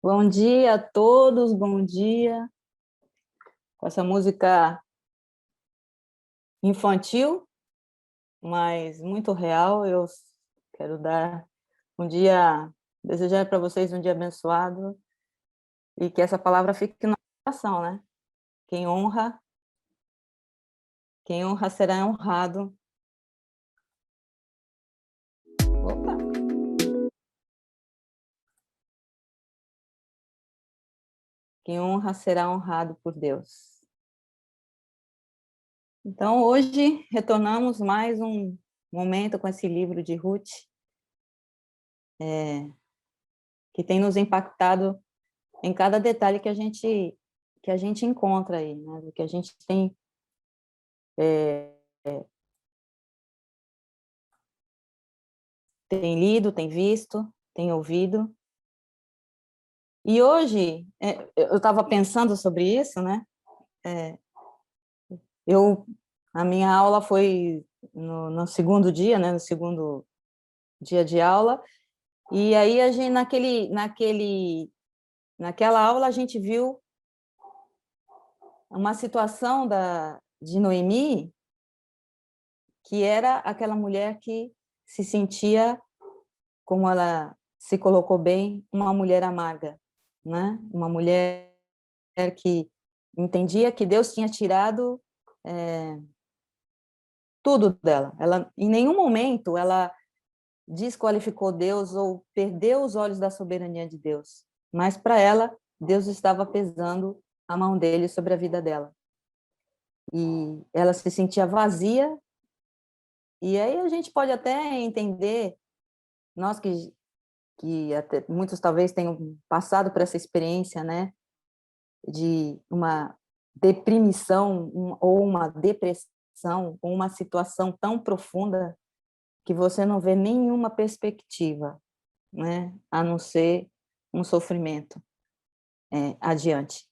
Bom dia a todos, bom dia. Com essa música infantil, mas muito real, eu quero dar um dia, desejar para vocês um dia abençoado e que essa palavra fique no coração, né? Quem honra será honrado. Opa! Quem honra será honrado por Deus. Então, hoje, retornamos mais um momento com esse livro de Ruth, que tem nos impactado em cada detalhe que a gente encontra aí, né? Do que a gente tem lido, tem visto, tem ouvido. E hoje, eu estava pensando sobre isso, né? É, eu, a minha aula foi no segundo dia, né? No segundo dia de aula, e aí a gente, naquela aula a gente viu uma situação de Noemi, que era aquela mulher que se sentia, como ela se colocou bem, uma mulher amarga, né? Uma mulher que entendia que Deus tinha tirado tudo dela. Ela, em nenhum momento, ela desqualificou Deus ou perdeu os olhos da soberania de Deus. Mas para ela, Deus estava pesando a mão dele sobre a vida dela. E ela se sentia vazia. E aí a gente pode até entender, nós que até, muitos talvez tenham passado por essa experiência, né, de uma deprimição ou uma depressão, ou uma situação tão profunda que você não vê nenhuma perspectiva, né, a não ser um sofrimento adiante.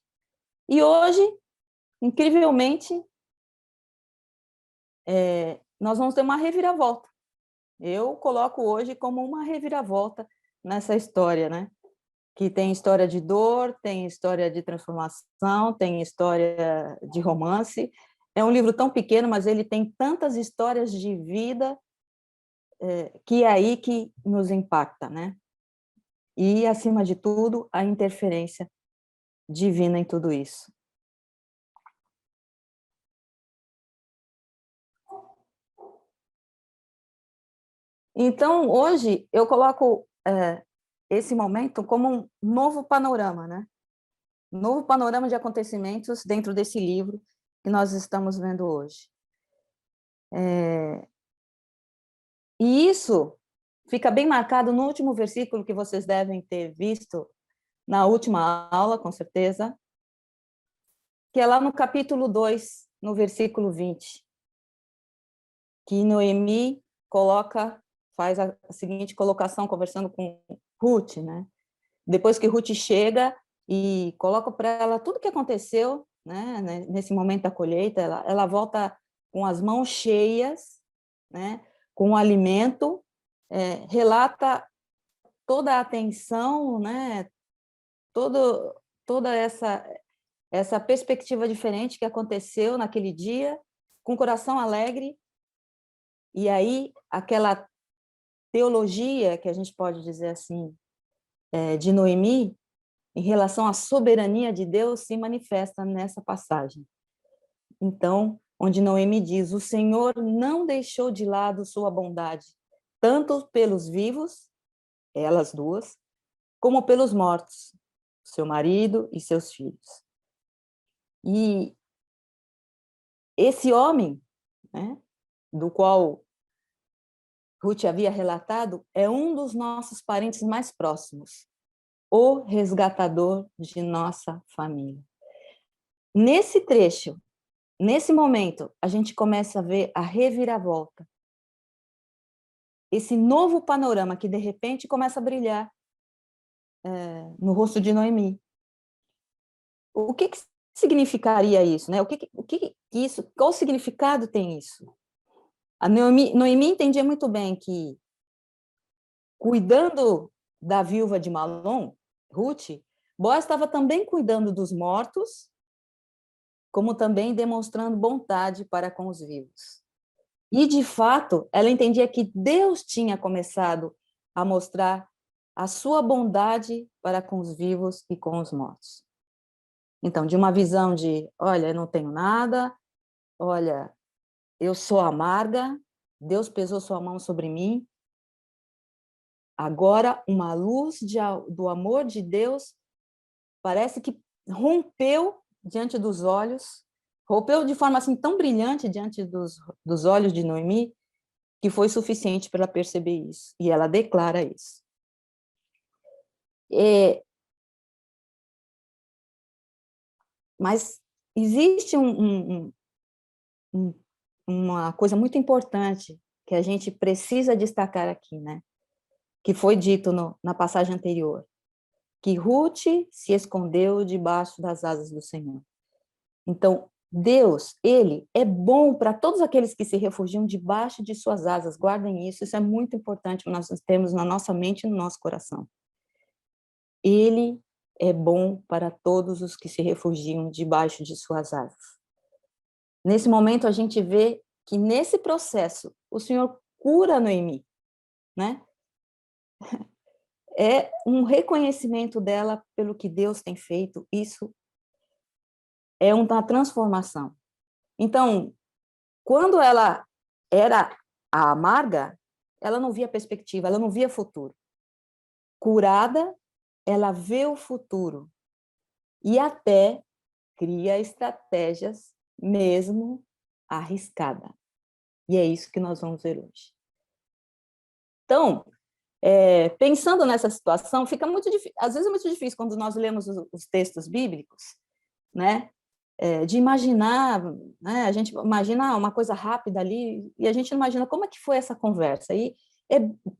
E hoje, incrivelmente, nós vamos ter uma reviravolta. Eu coloco hoje como uma reviravolta nessa história, né? Que tem história de dor, tem história de transformação, tem história de romance. É um livro tão pequeno, mas ele tem tantas histórias de vida que é aí que nos impacta, né? E, acima de tudo, a interferência divina em tudo isso. Então, hoje, eu coloco esse momento como um novo panorama, né? Novo panorama de acontecimentos dentro desse livro que nós estamos vendo hoje. E isso fica bem marcado no último versículo que vocês devem ter visto na última aula, com certeza, que é lá no capítulo 2, no versículo 20, que Noemi faz a seguinte colocação, conversando com Ruth, né? Depois que Ruth chega e coloca para ela tudo o que aconteceu, né, nesse momento da colheita, ela volta com as mãos cheias, né, com o alimento, relata toda a atenção, né, toda essa perspectiva diferente que aconteceu naquele dia, com o coração alegre, e aí aquela teologia, que a gente pode dizer assim, de Noemi, em relação à soberania de Deus, se manifesta nessa passagem. Então, onde Noemi diz: o Senhor não deixou de lado sua bondade, tanto pelos vivos, elas duas, como pelos mortos, seu marido e seus filhos. E esse homem, né, do qual Ruth havia relatado, é um dos nossos parentes mais próximos, o resgatador de nossa família. Nesse trecho, nesse momento, a gente começa a ver a reviravolta, esse novo panorama que, de repente, começa a brilhar no rosto de Noemi. O que significaria isso, né? O que isso, qual significado tem isso? A Noemi entendia muito bem que, cuidando da viúva de Malom, Ruth, Boaz estava também cuidando dos mortos, como também demonstrando bondade para com os vivos. E, de fato, ela entendia que Deus tinha começado a mostrar a sua bondade para com os vivos e com os mortos. Então, de uma visão de, olha, eu não tenho nada, olha, eu sou amarga, Deus pesou sua mão sobre mim, agora uma luz do amor de Deus parece que rompeu diante dos olhos, rompeu de forma assim tão brilhante diante dos olhos de Noemi, que foi suficiente para ela perceber isso. E ela declara isso. Mas existe uma coisa muito importante que a gente precisa destacar aqui, né? Que foi dito na passagem anterior, que Ruth se escondeu debaixo das asas do Senhor. Então, Deus, ele é bom para todos aqueles que se refugiam debaixo de suas asas. Guardem isso, isso é muito importante para nós termos na nossa mente e no nosso coração. Ele é bom para todos os que se refugiam debaixo de suas asas. Nesse momento, a gente vê que nesse processo, o Senhor cura Noemi, né? É um reconhecimento dela pelo que Deus tem feito, isso é uma transformação. Então, quando ela era a amarga, ela não via perspectiva, ela não via futuro. Curada, ela vê o futuro e até cria estratégias mesmo arriscada. E é isso que nós vamos ver hoje. Então, pensando nessa situação, fica muito difícil, às vezes é muito difícil quando nós lemos os textos bíblicos, né? De imaginar, né? A gente imagina uma coisa rápida ali e a gente não imagina como é que foi essa conversa. E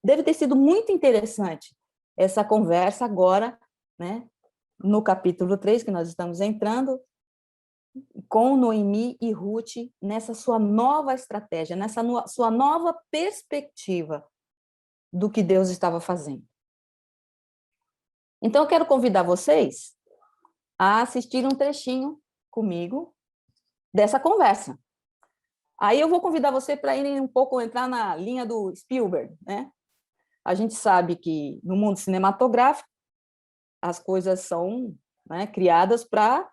deve ter sido muito interessante essa conversa agora, né? No capítulo 3, que nós estamos entrando, com Noemi e Ruth, nessa sua nova estratégia, nessa sua nova perspectiva do que Deus estava fazendo. Então, eu quero convidar vocês a assistir um trechinho comigo dessa conversa. Aí eu vou convidar você para irem um pouco entrar na linha do Spielberg, né? A gente sabe que no mundo cinematográfico as coisas são, né, criadas para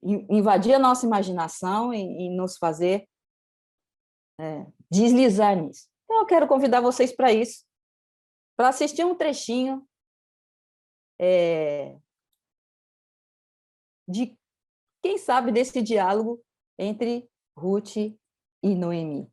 invadir a nossa imaginação e nos fazer deslizar nisso. Então eu quero convidar vocês para isso, para assistir um trechinho de, quem sabe, desse diálogo entre Ruth e Noemi.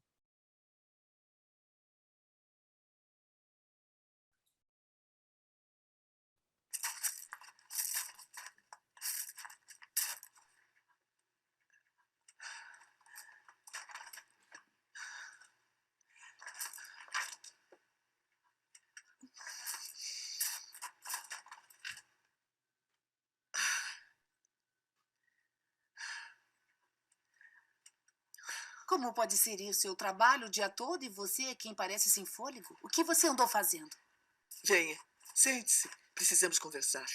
Como pode ser isso? Eu trabalho o dia todo e você é quem parece sem fôlego? O que você andou fazendo? Venha, sente-se. Precisamos conversar.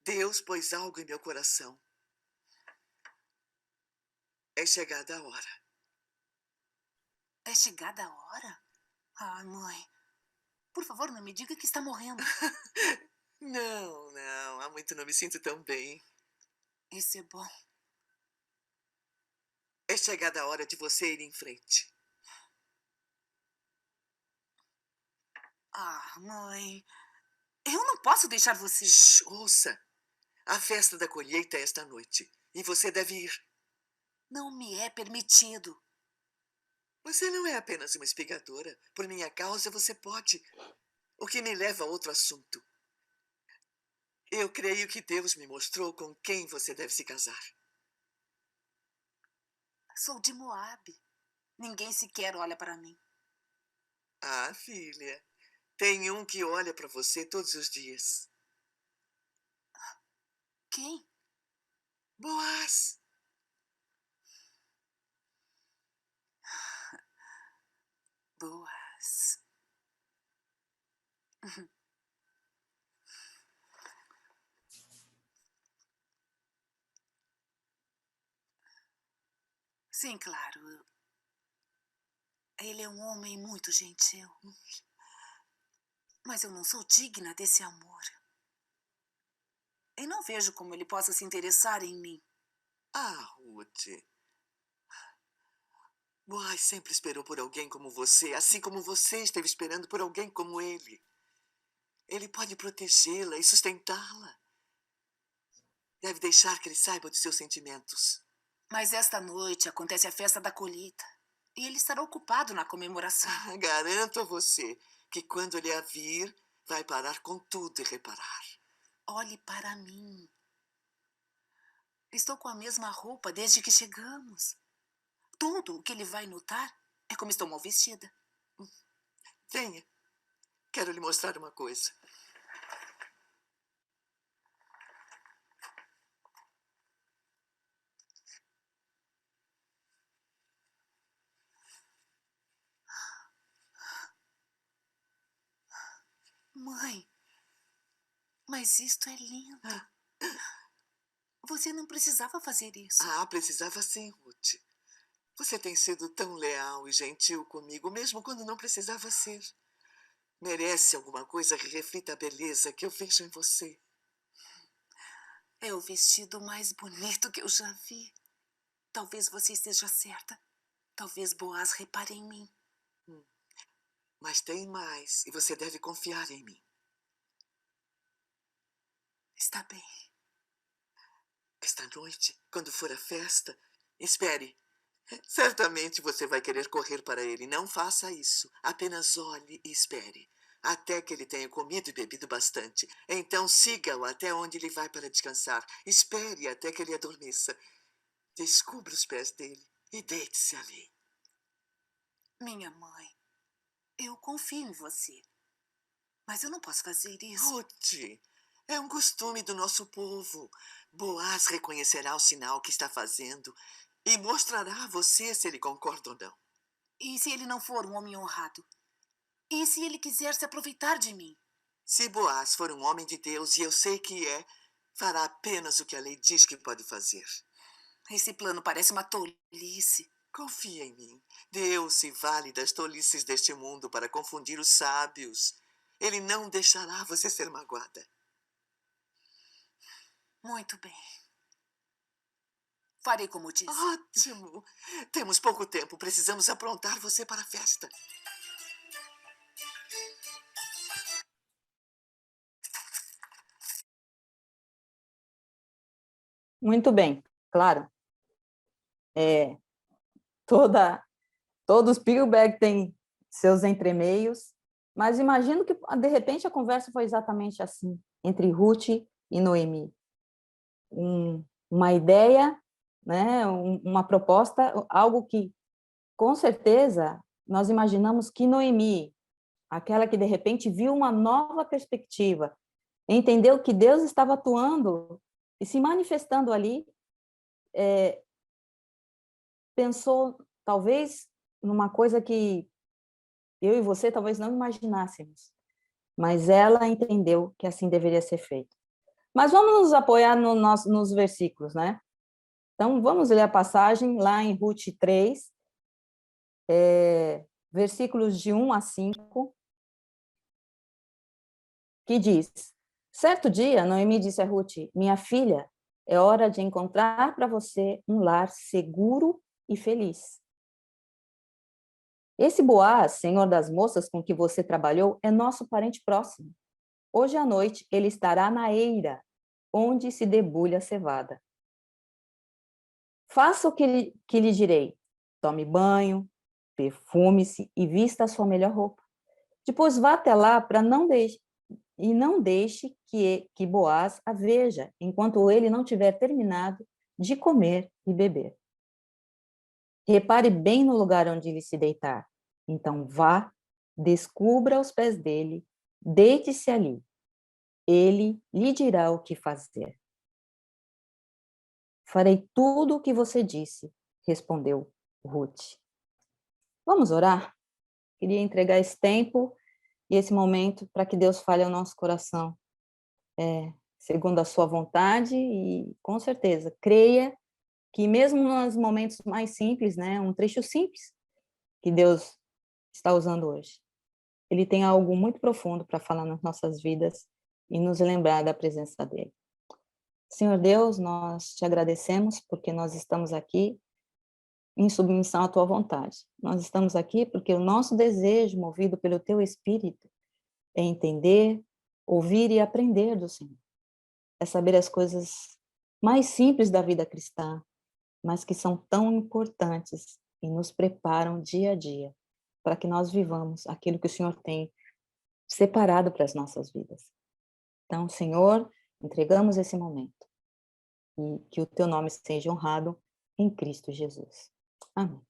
Deus pôs algo em meu coração. É chegada a hora. É chegada a hora? Ah, mãe. Por favor, não me diga que está morrendo. Não. Há muito não me sinto tão bem. Isso é bom. É chegada a hora de você ir em frente. Ah, mãe. Eu não posso deixar você. Shhh, ouça. A festa da colheita é esta noite. E você deve ir. Não me é permitido. Você não é apenas uma espigadora. Por minha causa, você pode. O que me leva a outro assunto. Eu creio que Deus me mostrou com quem você deve se casar. Sou de Moabe. Ninguém sequer olha para mim. Ah, filha. Tem um que olha para você todos os dias. Quem? Boaz. Boas. Sim, claro. Ele é um homem muito gentil. Mas eu não sou digna desse amor. E não vejo como ele possa se interessar em mim. Ah, Ruth. Boaz sempre esperou por alguém como você, assim como você esteve esperando por alguém como ele. Ele pode protegê-la e sustentá-la. Deve deixar que ele saiba dos seus sentimentos. Mas esta noite acontece a festa da colheita. E ele estará ocupado na comemoração. Garanto a você que quando ele a vir, vai parar com tudo e reparar. Olhe para mim. Estou com a mesma roupa desde que chegamos. Tudo o que ele vai notar é como estou mal vestida. Venha. Quero lhe mostrar uma coisa. Mãe, mas isto é lindo. Você não precisava fazer isso. Ah, precisava sim, Ruth. Você tem sido tão leal e gentil comigo, mesmo quando não precisava ser. Merece alguma coisa que reflita a beleza que eu vejo em você. É o vestido mais bonito que eu já vi. Talvez você esteja certa. Talvez Boaz repare em mim. Mas tem mais, e você deve confiar em mim. Está bem. Esta noite, quando for a festa, espere. Certamente você vai querer correr para ele. Não faça isso. Apenas olhe e espere. Até que ele tenha comido e bebido bastante. Então siga-o até onde ele vai para descansar. Espere até que ele adormeça. Descubra os pés dele e deite-se ali. Minha mãe, eu confio em você. Mas eu não posso fazer isso. Ruth, é um costume do nosso povo. Boaz reconhecerá o sinal que está fazendo e mostrará a você se ele concorda ou não. E se ele não for um homem honrado? E se ele quiser se aproveitar de mim? Se Boaz for um homem de Deus, e eu sei que é, fará apenas o que a lei diz que pode fazer. Esse plano parece uma tolice. Confia em mim. Deus se vale das tolices deste mundo para confundir os sábios. Ele não deixará você ser magoada. Muito bem. Farei como disse. Ótimo! Temos pouco tempo. Precisamos aprontar você para a festa. Muito bem, claro. Todo Spielberg tem seus entremeios, mas imagino que, de repente, a conversa foi exatamente assim, entre Ruth e Noemi. Uma ideia, né, uma proposta, algo que, com certeza, nós imaginamos que Noemi, aquela que, de repente, viu uma nova perspectiva, entendeu que Deus estava atuando e se manifestando ali, pensou, talvez, numa coisa que eu e você talvez não imaginássemos, mas ela entendeu que assim deveria ser feito. Mas vamos nos apoiar nos versículos, né? Então, vamos ler a passagem lá em Ruth 3, versículos de 1 a 5, que diz: certo dia, Noemi disse a Ruth: minha filha, é hora de encontrar para você um lar seguro e feliz. Esse Boaz, senhor das moças com que você trabalhou, é nosso parente próximo. Hoje à noite ele estará na eira, onde se debulha a cevada. Faça o que lhe direi. Tome banho, perfume-se e vista a sua melhor roupa. Depois vá até lá para não deixe que Boaz a veja, enquanto ele não tiver terminado de comer e beber. Repare bem no lugar onde ele se deitar. Então vá, descubra os pés dele, deite-se ali. Ele lhe dirá o que fazer. Farei tudo o que você disse, respondeu Ruth. Vamos orar? Queria entregar esse tempo e esse momento para que Deus fale ao nosso coração, segundo a sua vontade, e com certeza, creia que mesmo nos momentos mais simples, né, um trecho simples que Deus está usando hoje, ele tem algo muito profundo para falar nas nossas vidas e nos lembrar da presença dele. Senhor Deus, nós te agradecemos porque nós estamos aqui em submissão à tua vontade. Nós estamos aqui porque o nosso desejo, movido pelo teu Espírito, é entender, ouvir e aprender do Senhor. É saber as coisas mais simples da vida cristã, mas que são tão importantes e nos preparam dia a dia para que nós vivamos aquilo que o Senhor tem separado para as nossas vidas. Então, Senhor, entregamos esse momento e que o teu nome seja honrado em Cristo Jesus. Amém.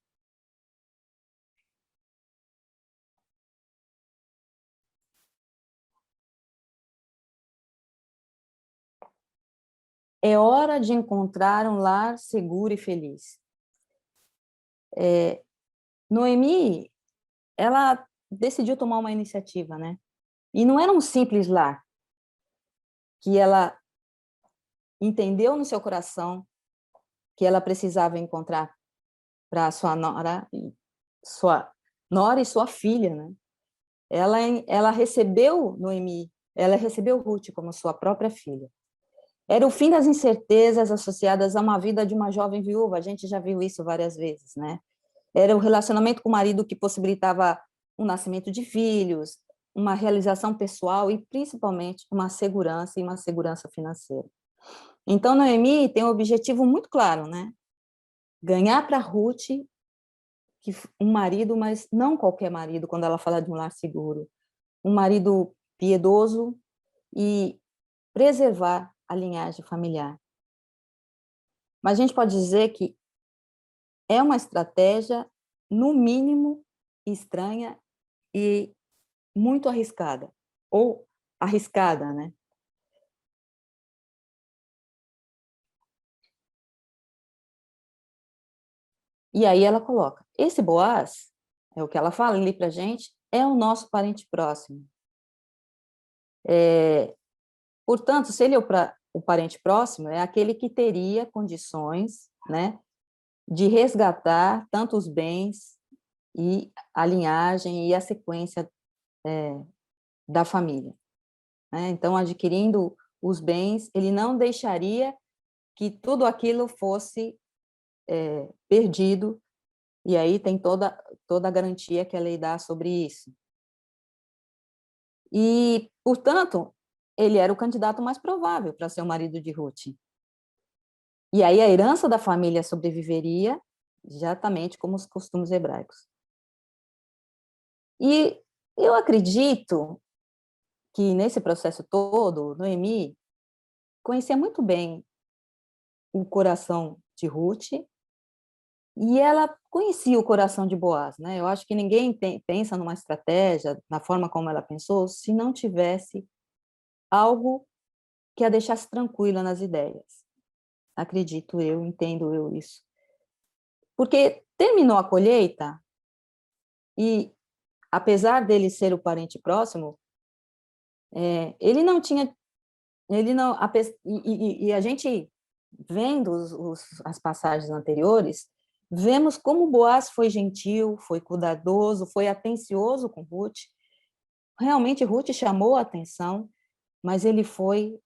É hora de encontrar um lar seguro e feliz. Noemi, ela decidiu tomar uma iniciativa, né? E não era um simples lar, que ela entendeu no seu coração que ela precisava encontrar para sua nora e sua filha, né? Ela recebeu Noemi, ela recebeu Ruth como sua própria filha. Era o fim das incertezas associadas a uma vida de uma jovem viúva, a gente já viu isso várias vezes, né? Era o relacionamento com o marido que possibilitava o nascimento de filhos, uma realização pessoal e, principalmente, uma segurança e uma segurança financeira. Então, Noemi tem um objetivo muito claro, né? Ganhar para Ruth um marido, mas não qualquer marido, quando ela fala de um lar seguro. Um marido piedoso e preservar a linhagem familiar. Mas a gente pode dizer que é uma estratégia, no mínimo, estranha e muito arriscada, ou arriscada, né? E aí ela coloca, esse Boaz, é o que ela fala ali para a gente, é o nosso parente próximo. Portanto, se ele é o parente próximo, é aquele que teria condições, né, de resgatar tanto os bens e a linhagem e a sequência da família, né? Então, adquirindo os bens, ele não deixaria que tudo aquilo fosse perdido, e aí tem toda a garantia que a lei dá sobre isso. E, portanto, ele era o candidato mais provável para ser o marido de Ruth. E aí a herança da família sobreviveria exatamente como os costumes hebraicos. E eu acredito que nesse processo todo, Noemi conhecia muito bem o coração de Ruth e ela conhecia o coração de Boaz, né? Eu acho que ninguém pensa numa estratégia, na forma como ela pensou, se não tivesse algo que a deixasse tranquila nas ideias. Acredito eu, entendo eu isso. Porque terminou a colheita e, apesar dele ser o parente próximo, ele não tinha, ele não, e a gente vendo as passagens anteriores, vemos como Boaz foi gentil, foi cuidadoso, foi atencioso com Ruth. Realmente Ruth chamou a atenção, mas ele foi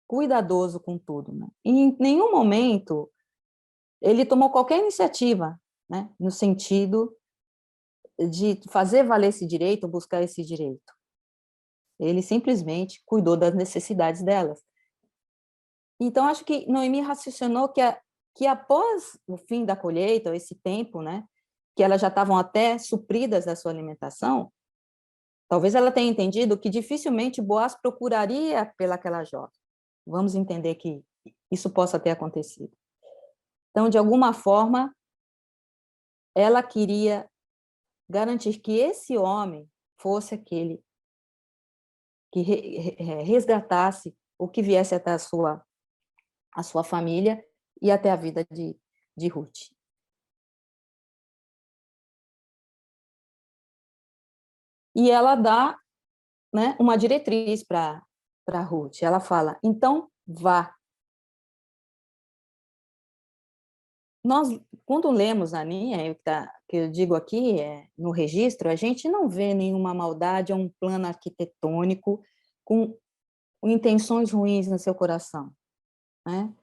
cuidadoso com tudo, né? E em nenhum momento ele tomou qualquer iniciativa, né, no sentido de fazer valer esse direito, buscar esse direito. Ele simplesmente cuidou das necessidades delas. Então, acho que Noemi raciocinou que após o fim da colheita, esse tempo, né, que elas já estavam até supridas da sua alimentação, talvez ela tenha entendido que dificilmente Boaz procuraria pelaquela jovem. Vamos entender que isso possa ter acontecido. Então, de alguma forma, ela queria garantir que esse homem fosse aquele que resgatasse o que viesse até a sua família e até a vida de Ruth. E ela dá, né, uma diretriz para Ruth. Ela fala, então vá. nós, quando lemos a linha, que eu digo aqui, no registro, a gente não vê nenhuma maldade ou um plano arquitetônico com intenções ruins no seu coração, né?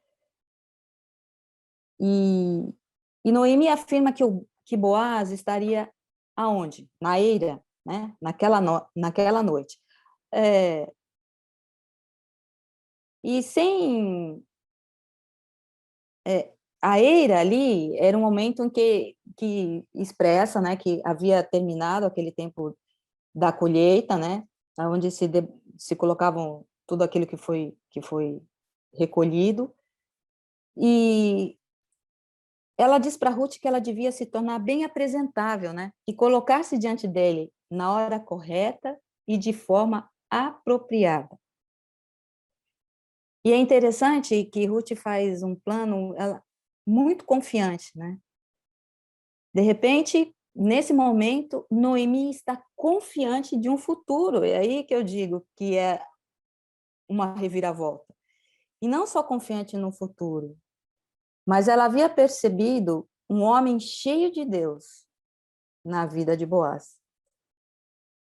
E Noemi afirma que Boaz estaria aonde? Na eira, né? Naquela noite. E sem... a eira ali era um momento em que expressa, né, que havia terminado aquele tempo da colheita, né, onde se colocavam tudo aquilo que foi recolhido, e ela diz para Ruth que ela devia se tornar bem apresentável, né, e colocar-se diante dele na hora correta e de forma apropriada. E é interessante que Ruth faz um plano muito confiante, né? De repente, nesse momento, Noemi está confiante de um futuro. É aí que eu digo que é uma reviravolta. E não só confiante no futuro, mas ela havia percebido um homem cheio de Deus na vida de Boaz.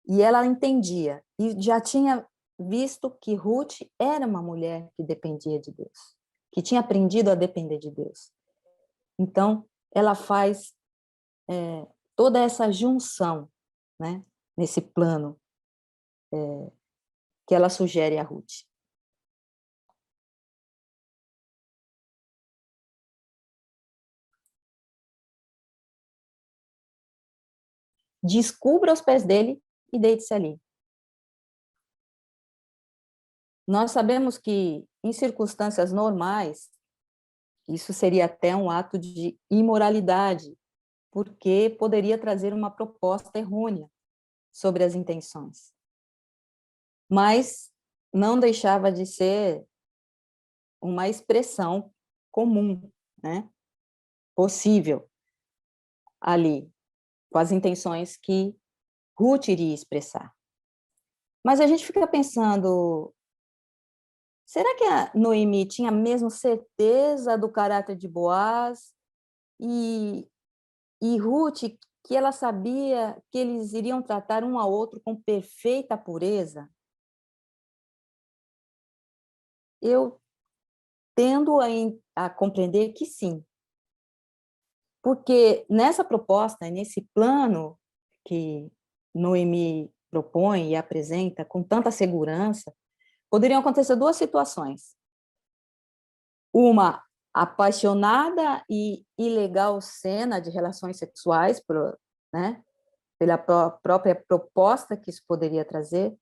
E ela entendia, e já tinha visto que Ruth era uma mulher que dependia de Deus, que tinha aprendido a depender de Deus. Então, ela faz toda essa junção, né, nesse plano que ela sugere a Ruth. Descubra os pés dele e deite-se ali. Nós sabemos que, em circunstâncias normais, isso seria até um ato de imoralidade, porque poderia trazer uma proposta errônea sobre as intenções. Mas não deixava de ser uma expressão comum, né? Possível ali, com as intenções que Ruth iria expressar. Mas a gente fica pensando, será que a Noemi tinha mesmo certeza do caráter de Boaz e Ruth, que ela sabia que eles iriam tratar um ao outro com perfeita pureza? Eu tendo a compreender que sim, porque nessa proposta, nesse plano que Noemi propõe e apresenta com tanta segurança, poderiam acontecer duas situações. Uma apaixonada e ilegal cena de relações sexuais, né, pela própria proposta que isso poderia trazer,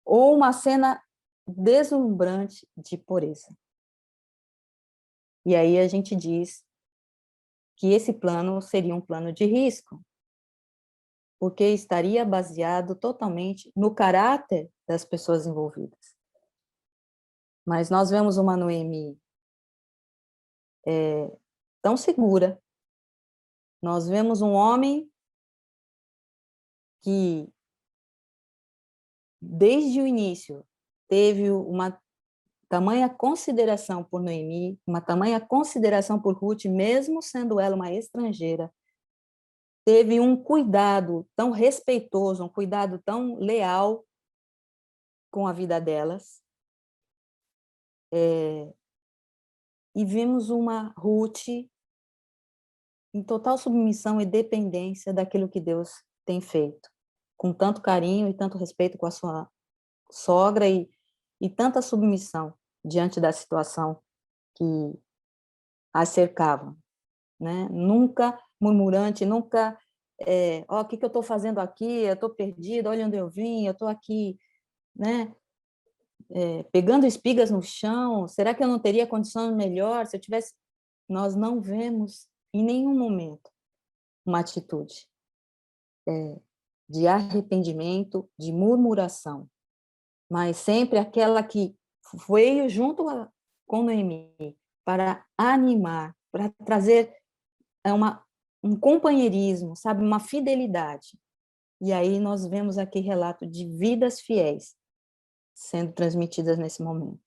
ou uma cena deslumbrante de pureza. E aí a gente diz que esse plano seria um plano de risco, porque estaria baseado totalmente no caráter das pessoas envolvidas. Mas nós vemos uma Noemi tão segura, nós vemos um homem que, desde o início, teve uma tamanha consideração por Noemi, uma tamanha consideração por Ruth, mesmo sendo ela uma estrangeira, teve um cuidado tão respeitoso, um cuidado tão leal com a vida delas. E vimos uma Ruth em total submissão e dependência daquilo que Deus tem feito, com tanto carinho e tanto respeito com a sua sogra e tanta submissão diante da situação que a cercava, né? Nunca murmurante, nunca, o que eu estou fazendo aqui? Eu estou perdida, olha onde eu vim, eu estou aqui, né? Pegando espigas no chão, será que eu não teria condição melhor se eu tivesse... Nós não vemos em nenhum momento uma atitude de arrependimento, de murmuração, mas sempre aquela que veio junto com Noemi para animar, para trazer um companheirismo, sabe, uma fidelidade. E aí nós vemos aqui relato de vidas fiéis sendo transmitidas nesse momento.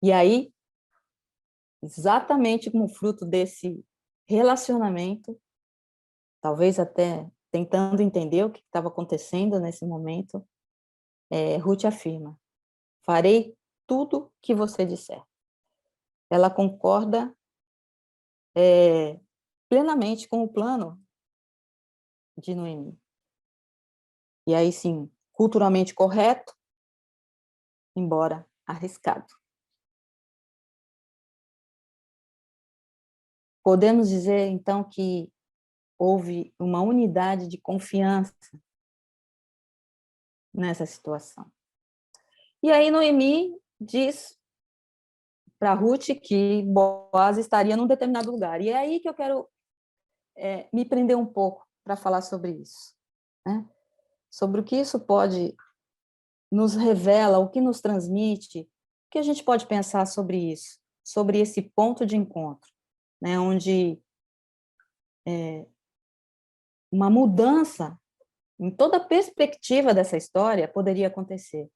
E aí, exatamente como fruto desse relacionamento, talvez até tentando entender o que estava acontecendo nesse momento, Ruth afirma: farei tudo que você disser. Ela concorda plenamente com o plano de Noemi. E aí sim, culturalmente correto, embora arriscado. Podemos dizer, então, que houve uma unidade de confiança nessa situação. E aí Noemi diz para Ruth que Boaz estaria num determinado lugar. E é aí que eu quero me prender um pouco para falar sobre isso, né? Sobre o que isso pode nos revela, o que nos transmite, o que a gente pode pensar sobre isso, sobre esse ponto de encontro, né? Onde uma mudança em toda a perspectiva dessa história poderia acontecer.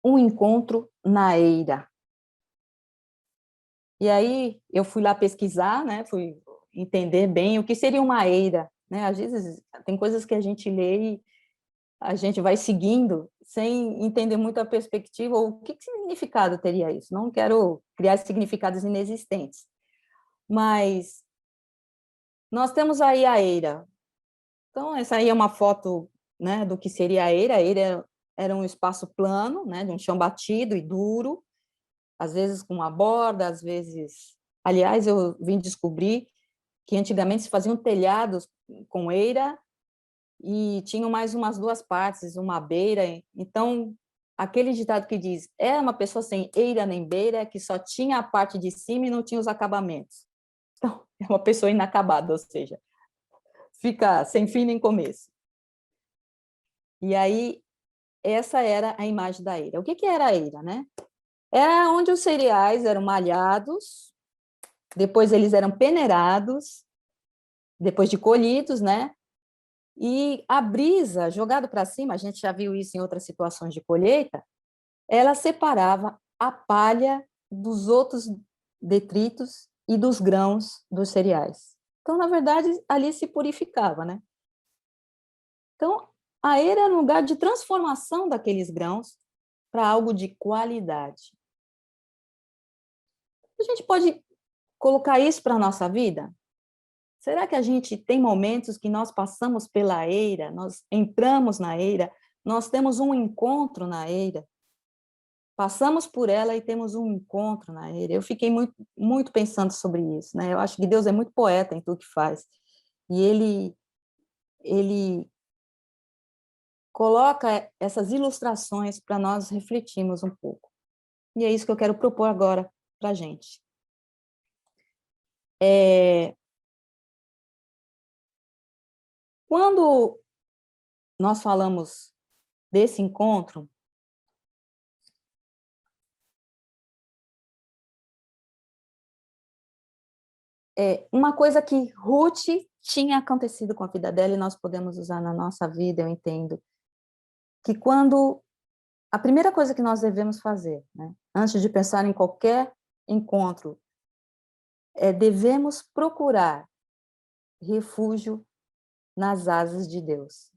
Um encontro na eira. E aí eu fui lá pesquisar, né? Fui entender bem o que seria uma eira, né? Às vezes tem coisas que a gente lê e a gente vai seguindo sem entender muito a perspectiva ou o que significado teria isso. Não quero criar significados inexistentes, mas nós temos aí a eira. Então essa aí é uma foto, né, do que seria a eira. A eira era um espaço plano, né, de um chão batido e duro, às vezes com uma borda, às vezes... Aliás, eu vim descobrir que antigamente se faziam telhados com eira e tinham mais umas duas partes, uma beira. Então, aquele ditado que diz, é uma pessoa sem eira nem beira, que só tinha a parte de cima e não tinha os acabamentos. Então, é uma pessoa inacabada, ou seja, fica sem fim nem começo. E aí, essa era a imagem da eira. O que era a eira, né? Era onde os cereais eram malhados, depois eles eram peneirados, depois de colhidos, né? E a brisa, jogado para cima, a gente já viu isso em outras situações de colheita, ela separava a palha dos outros detritos e dos grãos dos cereais. Então, na verdade, ali se purificava, né? Então, a eira era um lugar de transformação daqueles grãos para algo de qualidade. A gente pode colocar isso para a nossa vida? Será que a gente tem momentos que nós passamos pela eira, nós entramos na eira, nós temos um encontro na eira, passamos por ela e temos um encontro na eira? Eu fiquei muito pensando sobre isso, né? Eu acho que Deus é muito poeta em tudo que faz. E ele coloca essas ilustrações para nós refletirmos um pouco. E é isso que eu quero propor agora para a gente. Quando nós falamos desse encontro, uma coisa que Ruth tinha acontecido com a vida dela e nós podemos usar na nossa vida, eu entendo, que quando a primeira coisa que nós devemos fazer, né, antes de pensar em qualquer encontro, devemos procurar refúgio nas asas de Deus.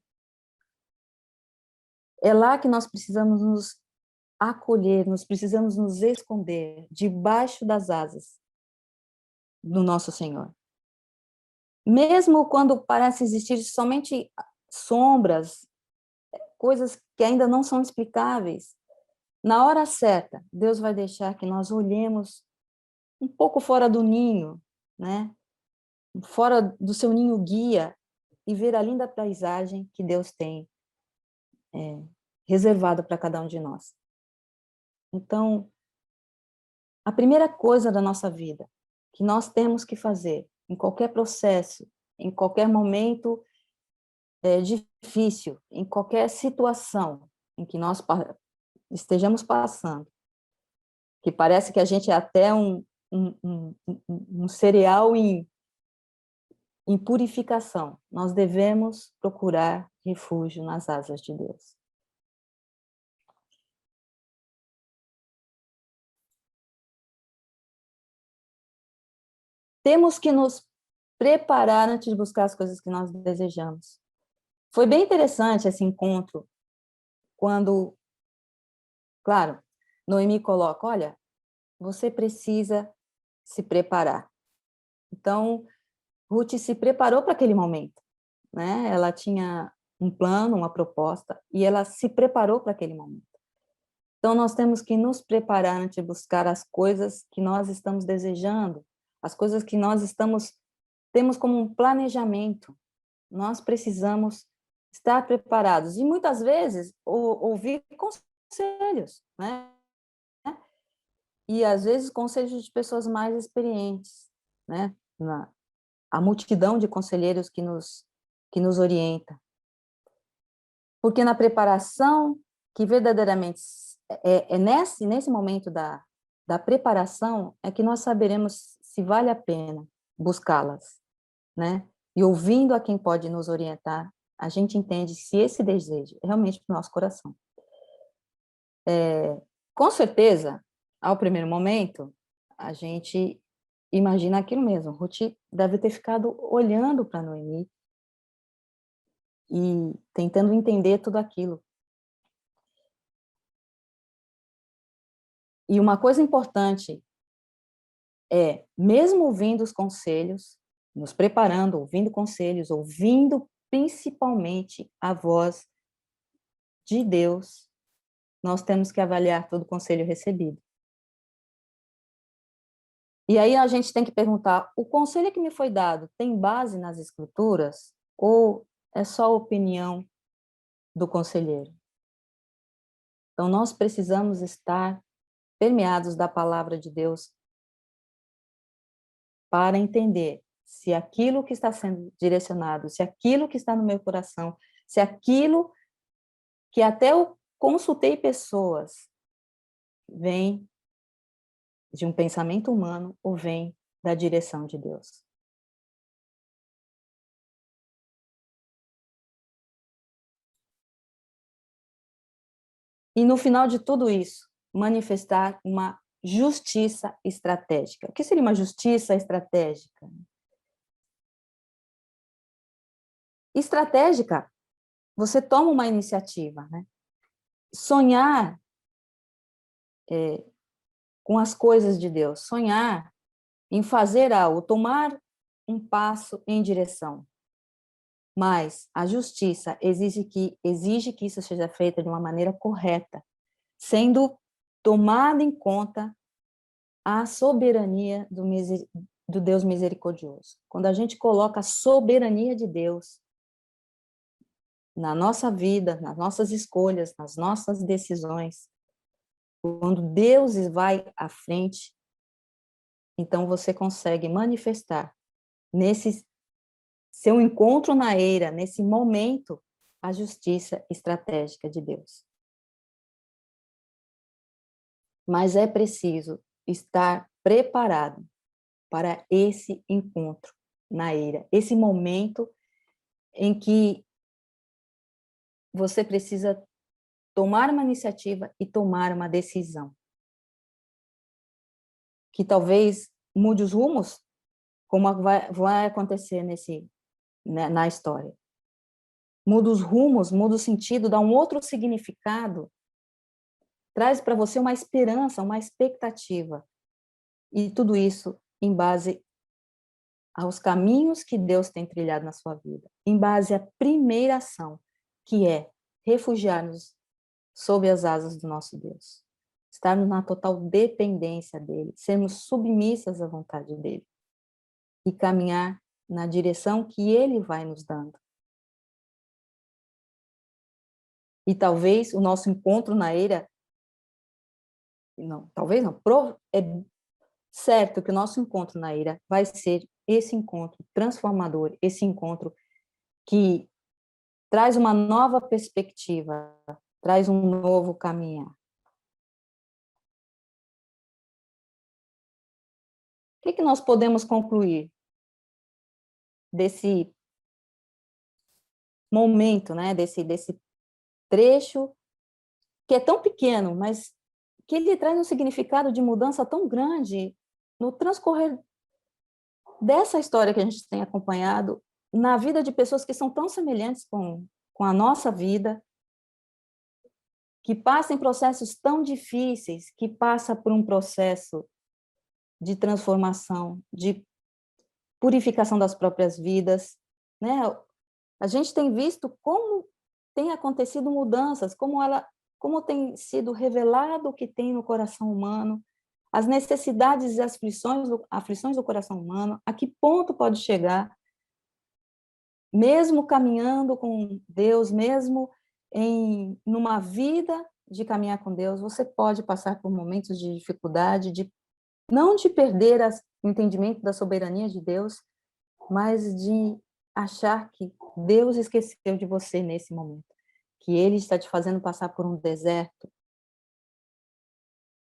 É lá que nós precisamos nos acolher, nós precisamos nos esconder debaixo das asas do nosso Senhor. Mesmo quando parece existir somente sombras, coisas que ainda não são explicáveis, na hora certa, Deus vai deixar que nós olhemos um pouco fora do ninho, né? Fora do seu ninho guia, e ver a linda paisagem que Deus tem reservado para cada um de nós. Então, a primeira coisa da nossa vida que nós temos que fazer em qualquer processo, em qualquer momento difícil, em qualquer situação em que nós estejamos passando, que parece que a gente é até um cereal em purificação, nós devemos procurar refúgio nas asas de Deus. temos que nos preparar antes de buscar as coisas que nós desejamos. Foi bem interessante esse encontro, quando, claro, Noemi coloca, olha, você precisa se preparar. Então, Ruth se preparou para aquele momento, né? Ela tinha um plano, uma proposta, e ela se preparou para aquele momento. Então, nós temos que nos preparar antes de buscar as coisas que nós estamos desejando, as coisas que nós temos como um planejamento. Nós precisamos estar preparados. E, muitas vezes, ouvir conselhos, né? E, às vezes, conselhos de pessoas mais experientes, né? A multidão de conselheiros que nos orienta. Porque na preparação, que verdadeiramente é nesse momento da preparação, é que nós saberemos se vale a pena buscá-las, né? E ouvindo a quem pode nos orientar, a gente entende se esse desejo é realmente do nosso coração. Com certeza, ao primeiro momento, a gente imagina aquilo mesmo. Ruth deve ter ficado olhando para Noemi e tentando entender tudo aquilo. E uma coisa importante é, mesmo ouvindo os conselhos, nos preparando, ouvindo conselhos, ouvindo principalmente a voz de Deus, nós temos que avaliar todo o conselho recebido. E aí a gente tem que perguntar, o conselho que me foi dado tem base nas Escrituras ou é só a opinião do conselheiro? Então, nós precisamos estar permeados da palavra de Deus para entender se aquilo que está sendo direcionado, se aquilo que está no meu coração, se aquilo que até eu consultei pessoas vem de um pensamento humano ou vem da direção de Deus. E no final de tudo isso, manifestar uma justiça estratégica. O que seria uma justiça estratégica? Estratégica, você toma uma iniciativa, né? Sonhar com as coisas de Deus, sonhar em fazer algo, tomar um passo em direção. Mas a justiça exige que isso seja feito de uma maneira correta, sendo tomada em conta a soberania do Deus misericordioso. Quando a gente coloca a soberania de Deus na nossa vida, nas nossas escolhas, nas nossas decisões, quando Deus vai à frente, então você consegue manifestar nesse seu encontro na eira, nesse momento, a justiça estratégica de Deus. Mas é preciso estar preparado para esse encontro na eira, esse momento em que você precisa tomar uma iniciativa e tomar uma decisão. Que talvez mude os rumos, como vai acontecer na história. Muda os rumos, muda o sentido, dá um outro significado, traz para você uma esperança, uma expectativa. E tudo isso em base aos caminhos que Deus tem trilhado na sua vida, em base à primeira ação, que é refugiar-nos sob as asas do nosso Deus. Estarmos na total dependência dele, sermos submissas à vontade dele e caminhar na direção que ele vai nos dando. E talvez o nosso encontro na eira, talvez não, é certo que o nosso encontro na eira vai ser esse encontro transformador, esse encontro que traz uma nova perspectiva, traz um novo caminhar. O que nós podemos concluir desse momento, né, desse trecho que é tão pequeno, mas que ele traz um significado de mudança tão grande no transcorrer dessa história que a gente tem acompanhado na vida de pessoas que são tão semelhantes com a nossa vida, que passam processos tão difíceis, que passa por um processo de transformação, de purificação das próprias vidas, né? A gente tem visto como tem acontecido mudanças, como tem sido revelado o que tem no coração humano, as necessidades e as aflições do coração humano, a que ponto pode chegar, mesmo caminhando com Deus, mesmo numa vida de caminhar com Deus, você pode passar por momentos de dificuldade, não de perder o entendimento da soberania de Deus, mas de achar que Deus esqueceu de você nesse momento, que Ele está te fazendo passar por um deserto,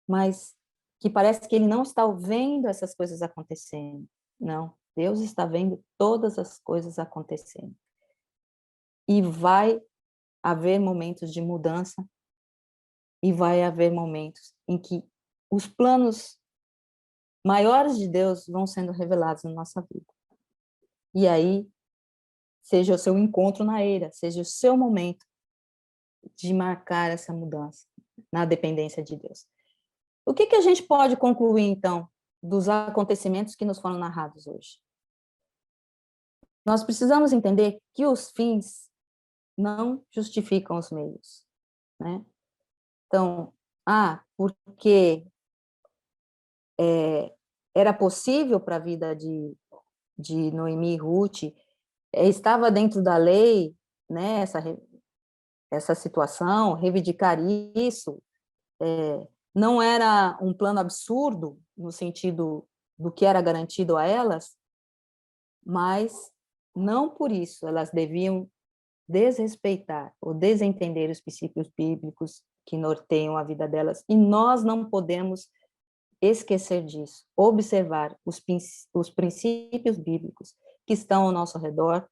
mas que parece que Ele não está vendo essas coisas acontecendo. Não, Deus está vendo todas as coisas acontecendo. E vai haver momentos de mudança, e vai haver momentos em que os planos maiores de Deus vão sendo revelados na nossa vida. E aí, seja o seu encontro na eira, seja o seu momento de marcar essa mudança na dependência de Deus. O que a gente pode concluir, então, dos acontecimentos que nos foram narrados hoje? Nós precisamos entender que os fins não justificam os meios, né? Então, porque era possível para a vida de Noemi e Ruth, estava dentro da lei, né, essa situação, reivindicar isso, não era um plano absurdo, no sentido do que era garantido a elas, mas não por isso elas deviam desrespeitar ou desentender os princípios bíblicos que norteiam a vida delas, e nós não podemos esquecer disso, observar os princípios bíblicos que estão ao nosso redor,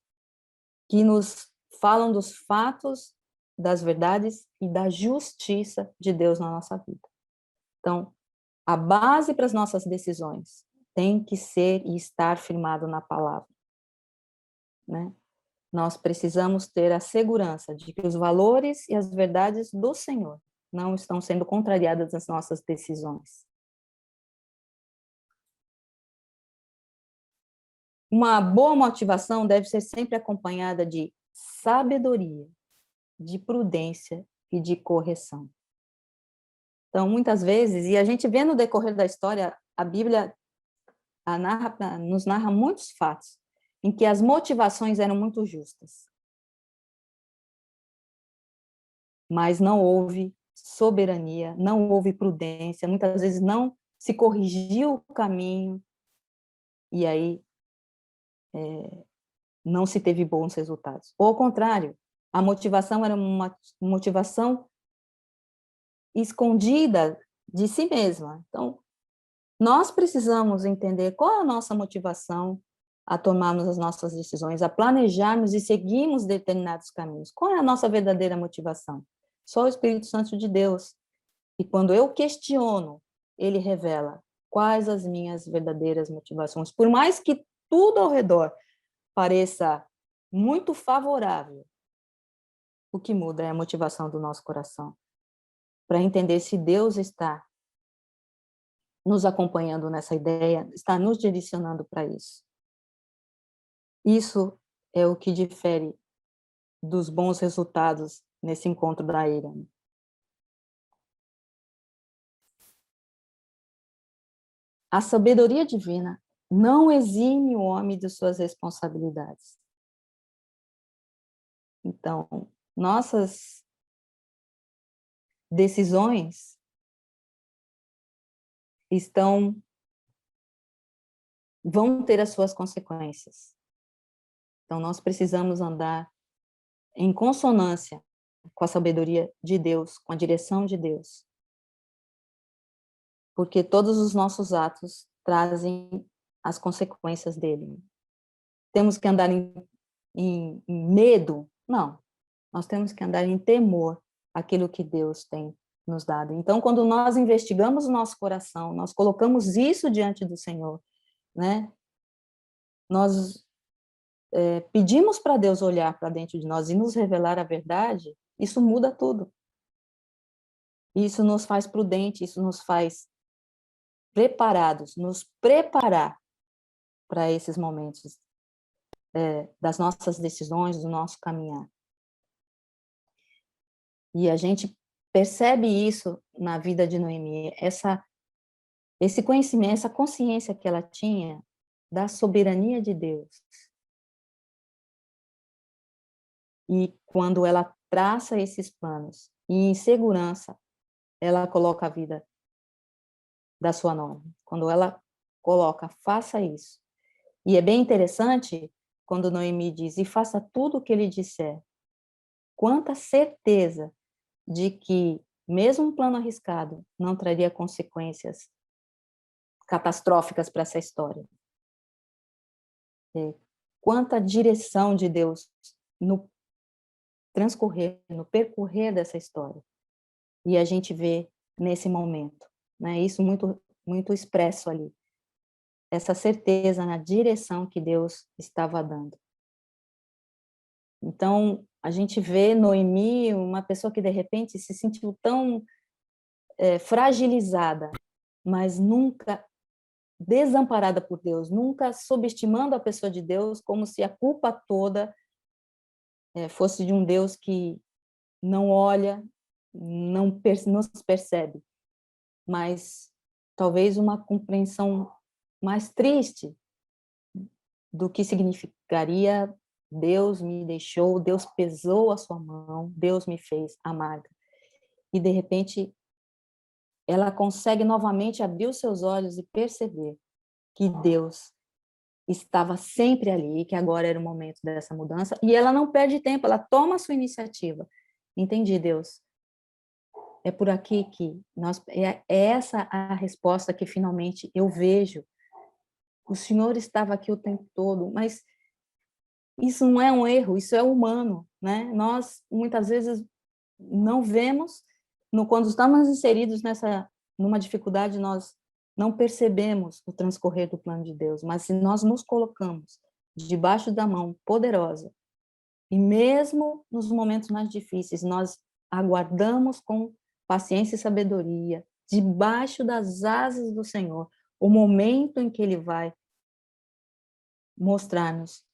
que nos falam dos fatos, das verdades e da justiça de Deus na nossa vida. Então, a base para as nossas decisões tem que ser e estar firmado na palavra, né? Nós precisamos ter a segurança de que os valores e as verdades do Senhor não estão sendo contrariadas nas nossas decisões. Uma boa motivação deve ser sempre acompanhada de sabedoria, de prudência e de correção. Então, muitas vezes, e a gente vê no decorrer da história, a Bíblia nos narra muitos fatos em que as motivações eram muito justas, mas não houve soberania, não houve prudência, muitas vezes não se corrigiu o caminho, e aí não se teve bons resultados. Ou ao contrário, a motivação era uma motivação escondida de si mesma. Então, nós precisamos entender qual é a nossa motivação a tomarmos as nossas decisões, a planejarmos e seguirmos determinados caminhos. Qual é a nossa verdadeira motivação? Só o Espírito Santo de Deus. E quando eu questiono, ele revela quais as minhas verdadeiras motivações. Por mais que tudo ao redor pareça muito favorável, o que muda é a motivação do nosso coração, para entender se Deus está nos acompanhando nessa ideia, está nos direcionando para isso. Isso é o que difere dos bons resultados nesse encontro da ira. A sabedoria divina não exime o homem de suas responsabilidades. Então, nossas decisões vão ter as suas consequências. Então, nós precisamos andar em consonância com a sabedoria de Deus, com a direção de Deus. Porque todos os nossos atos trazem as consequências dele. Temos que andar em medo? Não. Nós temos que andar em temor àquilo que Deus tem nos dado. Então, quando nós investigamos o nosso coração, nós colocamos isso diante do Senhor, né? nós pedimos para Deus olhar para dentro de nós e nos revelar a verdade, isso muda tudo. Isso nos faz prudentes, isso nos faz preparados, nos preparar para esses momentos das nossas decisões, do nosso caminhar. E a gente percebe isso na vida de Noemi, esse conhecimento, essa consciência que ela tinha da soberania de Deus. E quando ela traça esses planos, e em segurança, ela coloca a vida da sua nora. Quando ela coloca, faça isso. E é bem interessante quando Noemi diz, e faça tudo o que ele disser. Quanta certeza de que, mesmo um plano arriscado, não traria consequências catastróficas para essa história. Quanta direção de Deus no percorrer dessa história. E a gente vê nesse momento, né? Isso muito, muito expresso ali. Essa certeza na direção que Deus estava dando. Então, a gente vê Noemi, uma pessoa que de repente se sentiu tão fragilizada, mas nunca desamparada por Deus, nunca subestimando a pessoa de Deus, como se a culpa toda fosse de um Deus que não olha, não nos percebe, mas talvez uma compreensão mais triste do que significaria Deus me deixou, Deus pesou a sua mão, Deus me fez amarga. E, de repente, ela consegue novamente abrir os seus olhos e perceber que Deus estava sempre ali, e que agora era o momento dessa mudança, e ela não perde tempo, ela toma a sua iniciativa. Entendi, Deus. É por aqui que é essa a resposta que finalmente eu vejo. O Senhor estava aqui o tempo todo, mas isso não é um erro, isso é humano, né? Nós, muitas vezes, não vemos, quando estamos inseridos numa dificuldade, nós não percebemos o transcorrer do plano de Deus, mas se nós nos colocamos debaixo da mão poderosa, e mesmo nos momentos mais difíceis, nós aguardamos com paciência e sabedoria, debaixo das asas do Senhor, o momento em que Ele vai mostrar-nos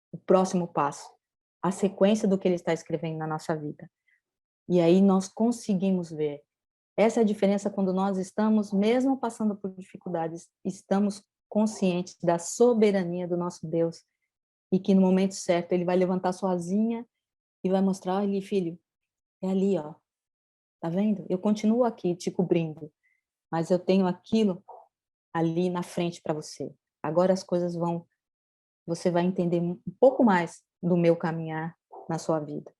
o próximo passo, a sequência do que Ele está escrevendo na nossa vida. E aí nós conseguimos ver. Essa é a diferença quando nós estamos, mesmo passando por dificuldades, estamos conscientes da soberania do nosso Deus e que no momento certo Ele vai levantar sozinha e vai mostrar, olha, filho, é ali, ó. Tá vendo? Eu continuo aqui te cobrindo, mas eu tenho aquilo ali na frente para você. Agora as coisas você vai entender um pouco mais do meu caminhar na sua vida.